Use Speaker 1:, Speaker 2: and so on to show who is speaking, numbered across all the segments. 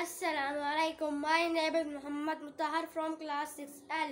Speaker 1: Assalamu alaikum. My name is Muhammad Mutahar from class 6L.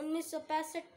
Speaker 1: 1965